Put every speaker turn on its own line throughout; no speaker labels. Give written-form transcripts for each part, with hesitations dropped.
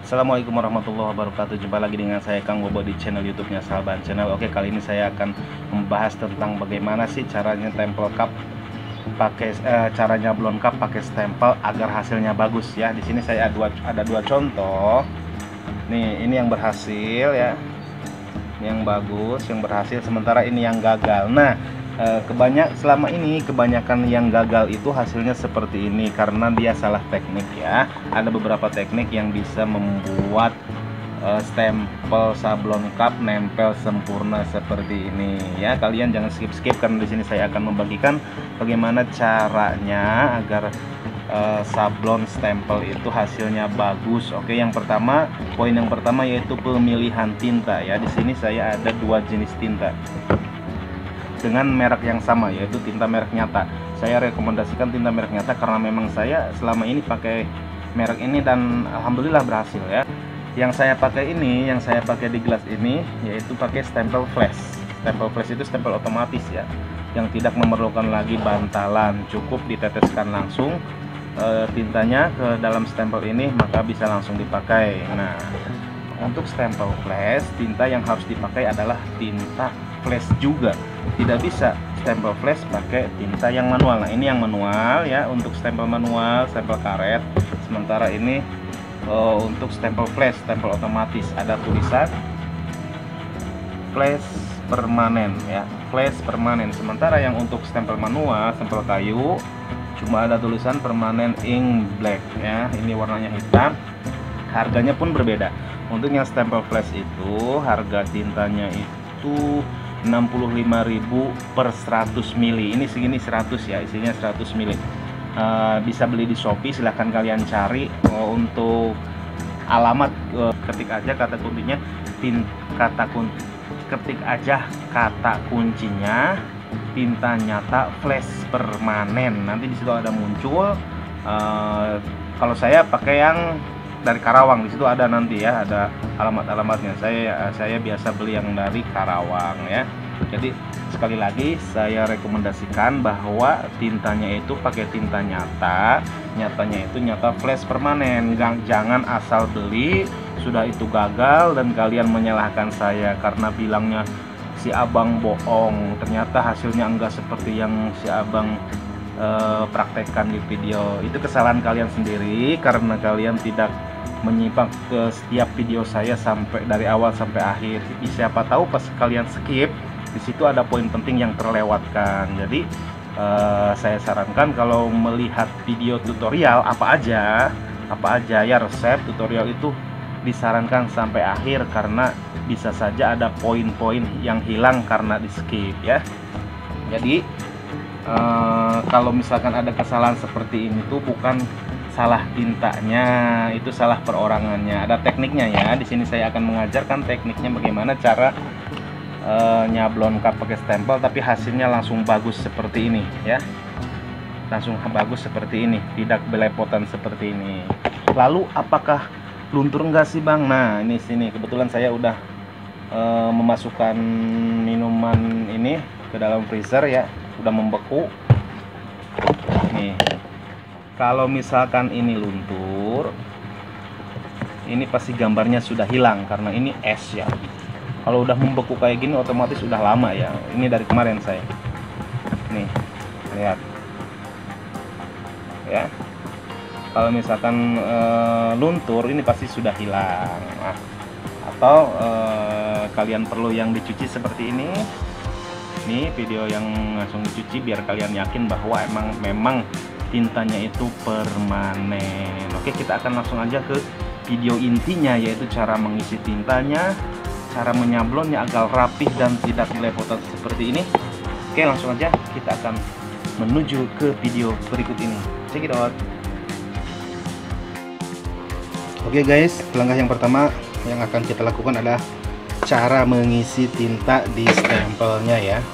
Assalamualaikum warahmatullahi wabarakatuh. Jumpa lagi dengan saya Kang Bobo di channel YouTube-nya Sahabat Channel. Oke, kali ini saya akan membahas tentang bagaimana sih caranya tempel cup pakai caranya nyablon cup pakai stempel agar hasilnya bagus ya. Di sini saya ada dua contoh. Nih, ini yang berhasil ya. Yang bagus, yang berhasil, sementara ini yang gagal. Nah, selama ini kebanyakan yang gagal itu hasilnya seperti ini karena dia salah teknik ya. Ada beberapa teknik yang bisa membuat stempel sablon cup nempel sempurna seperti ini ya. Kalian jangan skip karena di sini saya akan membagikan bagaimana caranya agar sablon stempel itu hasilnya bagus. Oke, poin yang pertama yaitu pemilihan tinta ya. Di sini saya ada dua jenis tinta dengan merek yang sama, yaitu tinta merek Nyata. Saya rekomendasikan tinta merek Nyata karena memang saya selama ini pakai merek ini dan alhamdulillah berhasil ya. Yang saya pakai di gelas ini yaitu pakai stempel flash. Stempel flash itu stempel otomatis ya, yang tidak memerlukan lagi bantalan, cukup diteteskan langsung tintanya ke dalam stempel ini maka bisa langsung dipakai. Nah, untuk stempel flash, tinta yang harus dipakai adalah tinta flash juga. Tidak bisa stempel flash pakai tinta yang manual. Nah, ini yang manual ya, untuk stempel manual, stempel karet. Sementara ini untuk stempel flash, stempel otomatis, ada tulisan flash permanen ya, flash permanen. Sementara yang untuk stempel manual, stempel kayu, cuma ada tulisan permanen ink black ya. Ini warnanya hitam. Harganya pun berbeda. Untuk yang stempel flash itu harga tintanya itu 65.000 per 100 mili. Ini segini 100 ya, isinya 100 mili. Bisa beli di Shopee, silahkan kalian cari. Untuk alamat ketik aja kata kuncinya, ketik aja kata kuncinya tinta Nyata flash permanen. Nanti di situ ada muncul. Kalau saya pakai yang dari Karawang, di situ ada nanti ya, ada alamatnya. Saya biasa beli yang dari Karawang ya. Jadi sekali lagi saya rekomendasikan bahwa tintanya itu pakai tinta Nyata. Nyatanya itu Nyata flash permanen. Jangan asal beli sudah itu gagal dan kalian menyalahkan saya karena bilangnya si abang bohong, ternyata hasilnya enggak seperti yang si abang praktekkan di video. Itu kesalahan kalian sendiri karena kalian tidak menyimak ke setiap video saya sampai dari awal sampai akhir. Siapa tahu pas kalian skip, di situ ada poin penting yang terlewatkan. Jadi saya sarankan kalau melihat video tutorial apa aja ya, resep tutorial itu disarankan sampai akhir karena bisa saja ada poin-poin yang hilang karena di skip ya. Jadi kalau misalkan ada kesalahan seperti ini tuh bukan salah tintanya, itu salah perorangannya. Ada tekniknya ya. Di sini saya akan mengajarkan tekniknya bagaimana cara nyablon cup pakai stempel tapi hasilnya langsung bagus seperti ini ya. Langsung bagus seperti ini, tidak belepotan seperti ini. Lalu apakah luntur enggak sih Bang? Nah, ini sini kebetulan saya udah memasukkan minuman ini ke dalam freezer ya, udah membeku. Nih, kalau misalkan ini luntur, ini pasti gambarnya sudah hilang karena ini es ya. Kalau udah membeku kayak gini otomatis udah lama ya. Ini dari kemarin saya. Nih, lihat ya. Kalau misalkan luntur, ini pasti sudah hilang. Nah, atau kalian perlu yang dicuci seperti ini. Ini video yang langsung dicuci biar kalian yakin bahwa memang tintanya itu permanen. Oke, kita akan langsung aja ke video intinya, yaitu cara mengisi tintanya, cara menyablonnya agar rapih dan tidak belepotan seperti ini. Oke, langsung aja kita akan menuju ke video berikut ini. Check it out. Oke guys, langkah yang pertama yang akan kita lakukan adalah cara mengisi tinta di stempelnya ya.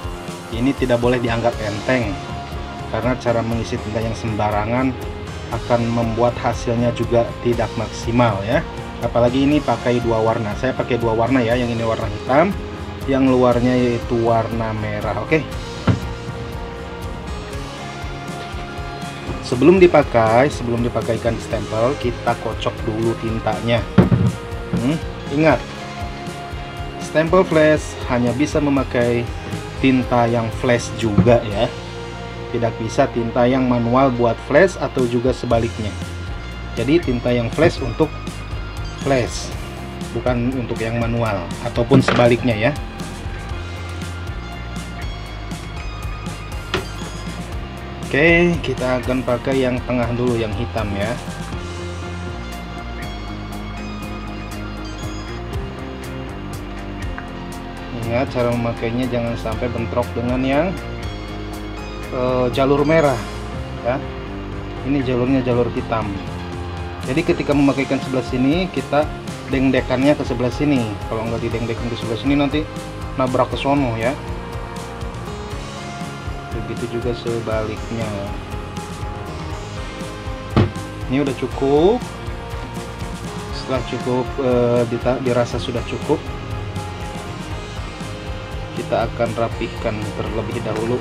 Ini tidak boleh dianggap enteng karena cara mengisi tinta yang sembarangan akan membuat hasilnya juga tidak maksimal ya. Apalagi ini pakai dua warna. Saya pakai dua warna ya, yang ini warna hitam, yang luarnya yaitu warna merah. Oke. Sebelum dipakaikan stempel, kita kocok dulu tintanya. Ingat, stempel flash hanya bisa memakai tinta yang flash juga ya. Tidak bisa tinta yang manual buat flash atau juga sebaliknya. Jadi tinta yang flash untuk flash, bukan untuk yang manual ataupun sebaliknya ya. Oke, kita akan pakai yang tengah dulu, yang hitam ya. Ingat, cara memakainya jangan sampai bentrok dengan yang jalur merah ya. Ini jalurnya jalur hitam. Jadi ketika memakaikan sebelah sini, kita dengdekannya ke sebelah sini. Kalau nggak didengdekan ke sebelah sini, nanti nabrak ke sono ya. Begitu juga sebaliknya. Ini udah cukup. Setelah cukup, dirasa sudah cukup, kita akan rapihkan terlebih dahulu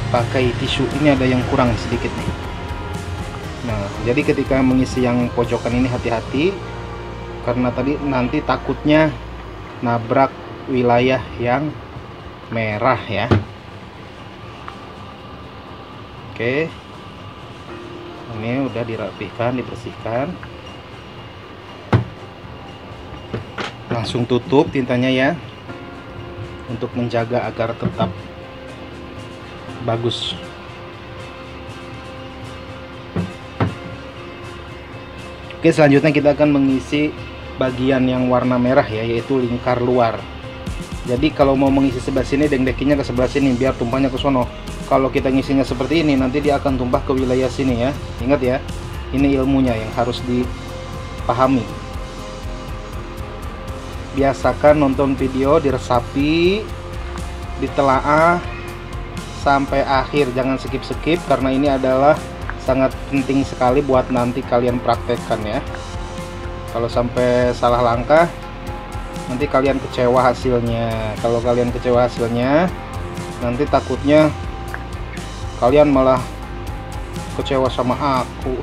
pakai tisu. Ini ada yang kurang sedikit nih. Nah, jadi ketika mengisi yang pojokan ini hati-hati, karena tadi nanti takutnya nabrak wilayah yang merah ya. Oke, ini udah dirapihkan, dibersihkan. Langsung tutup tintanya ya, untuk menjaga agar tetap bagus. Oke, selanjutnya kita akan mengisi bagian yang warna merah ya, yaitu lingkar luar. Jadi kalau mau mengisi sebelah sini, dengdekinya ke sebelah sini biar tumpahnya ke sono. Kalau kita ngisinya seperti ini, nanti dia akan tumpah ke wilayah sini ya. Ingat ya, ini ilmunya yang harus dipahami. Biasakan nonton video, diresapi, ditelaah sampai akhir, jangan skip-skip, karena ini adalah sangat penting sekali buat nanti kalian praktekkan ya. Kalau sampai salah langkah, nanti kalian kecewa hasilnya. Kalau kalian kecewa hasilnya, nanti takutnya kalian malah kecewa sama aku.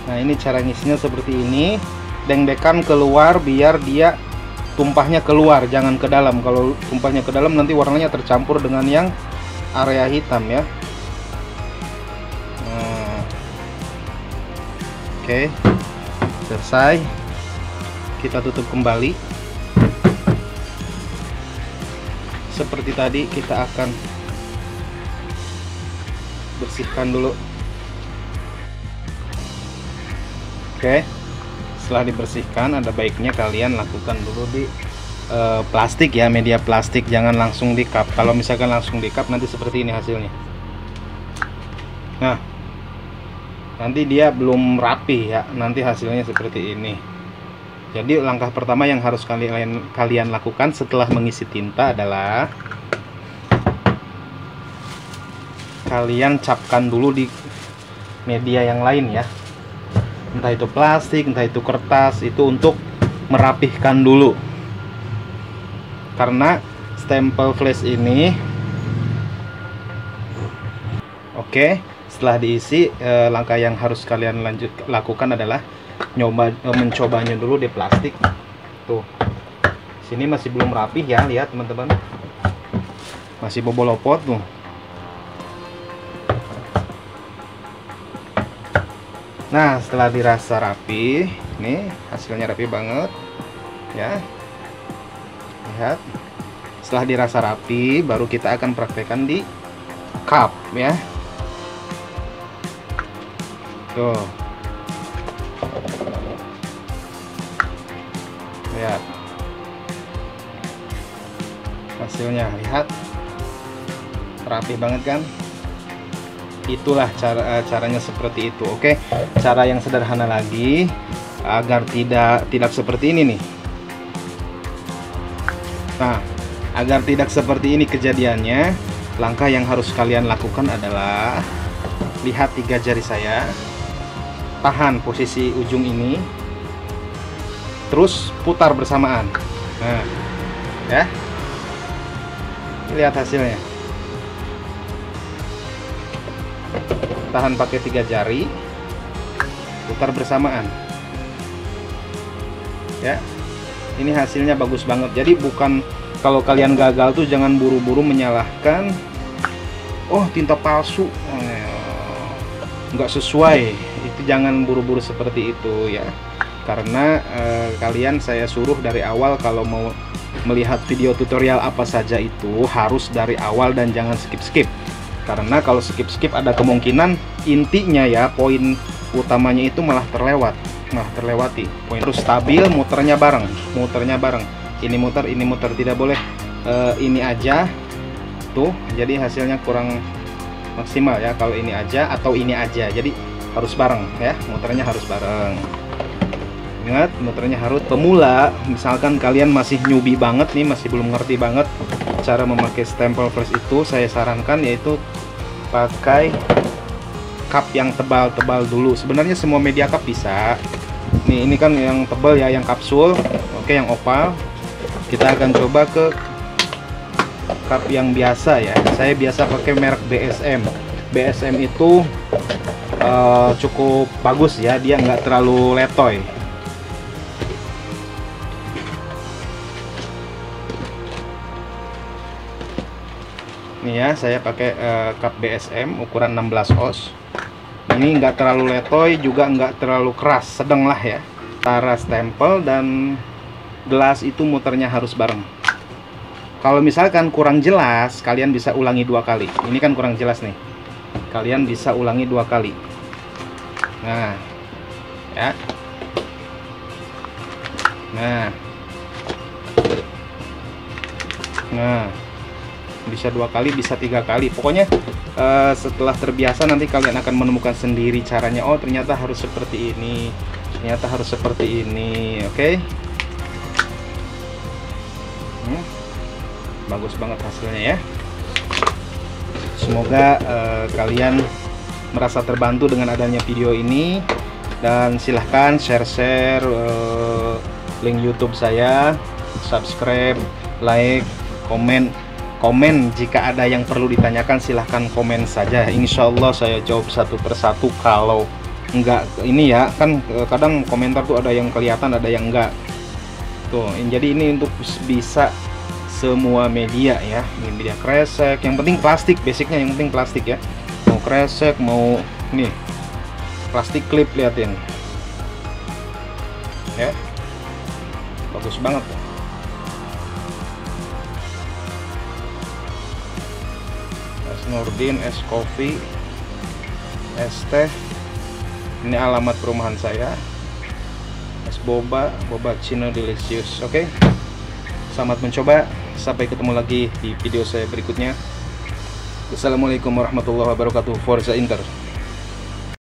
Nah, ini cara ngisinya seperti ini. Dengdekan keluar biar dia tumpahnya keluar, jangan ke dalam. Kalau tumpahnya ke dalam, nanti warnanya tercampur dengan yang area hitam ya. Nah, oke, selesai. Kita tutup kembali. Seperti tadi, kita akan bersihkan dulu. Oke, setelah dibersihkan, ada baiknya kalian lakukan dulu di plastik ya, media plastik, jangan langsung di cup. Kalau misalkan langsung di cup, nanti seperti ini hasilnya. Nah, nanti dia belum rapi ya, nanti hasilnya seperti ini. Jadi langkah pertama yang harus kalian lakukan setelah mengisi tinta adalah kalian capkan dulu di media yang lain ya. Entah itu plastik, entah itu kertas, itu untuk merapihkan dulu. Karena stempel flash ini, oke, setelah diisi, langkah yang harus kalian lakukan adalah mencobanya dulu di plastik. Tuh, sini masih belum rapih ya, lihat teman-teman, masih bobolopot tuh. Nah, setelah dirasa rapi, nih hasilnya rapi banget ya. Lihat, setelah dirasa rapi, baru kita akan praktekkan di cup ya. Tuh, lihat hasilnya, lihat rapi banget kan. Itulah caranya seperti itu. Oke, cara yang sederhana lagi agar tidak seperti ini nih. Nah, agar tidak seperti ini kejadiannya, langkah yang harus kalian lakukan adalah lihat 3 jari saya, tahan posisi ujung ini, terus putar bersamaan. Nah, ya, lihat hasilnya. Tahan pakai 3 jari, putar bersamaan. ya. Ini hasilnya bagus banget. Jadi bukan, kalau kalian gagal tuh jangan buru-buru menyalahkan, oh tinta palsu, nggak sesuai. Itu jangan buru-buru seperti itu ya. Karena kalian saya suruh dari awal kalau mau melihat video tutorial apa saja itu harus dari awal dan jangan skip-skip. Karena kalau skip-skip ada kemungkinan intinya ya, poin utamanya itu malah terlewati. Poin terus stabil, muternya bareng. Ini muter, tidak boleh ini aja tuh. Jadi hasilnya kurang maksimal ya kalau ini aja atau ini aja. Jadi harus bareng ya, muternya harus bareng. Ingat, muternya harus. Pemula, misalkan kalian masih newbie banget nih, masih belum ngerti banget cara memakai stempel flash itu, saya sarankan yaitu pakai cup yang tebal-tebal dulu. Sebenarnya semua media cup bisa. Nih, ini kan yang tebal ya, yang kapsul. Oke, yang opal. Kita akan coba ke cup yang biasa ya. Saya biasa pakai merek BSM. BSM itu cukup bagus ya, dia nggak terlalu letoy. Nih ya, saya pakai cup BSM ukuran 16 oz. Ini nggak terlalu letoy, juga nggak terlalu keras, sedang lah ya. Antara stempel dan gelas itu muternya harus bareng. Kalau misalkan kurang jelas, kalian bisa ulangi 2 kali. Ini kan kurang jelas nih, kalian bisa ulangi 2 kali. Nah ya, nah bisa 2 kali, bisa 3 kali. Pokoknya setelah terbiasa nanti kalian akan menemukan sendiri caranya. Oh ternyata harus seperti ini, ternyata harus seperti ini. Oke. Bagus banget hasilnya ya. Semoga kalian merasa terbantu dengan adanya video ini, dan silahkan share link YouTube saya, subscribe, like, komen jika ada yang perlu ditanyakan. Silahkan komen saja, insya Allah saya jawab satu persatu. Kalau enggak ini ya, kan kadang komentar tuh ada yang kelihatan, ada yang enggak tuh. Jadi ini untuk bisa semua media ya, media kresek, yang penting plastik, basicnya yang penting plastik ya. Mau kresek, mau nih plastik klip, liatin ya, bagus banget tuh. Es Nurdin, es kopi, es teh. Ini alamat perumahan saya. Es boba, boba Cino delicious. Oke, selamat mencoba. Sampai ketemu lagi di video saya berikutnya. Assalamualaikum warahmatullahi wabarakatuh. Forza Inter.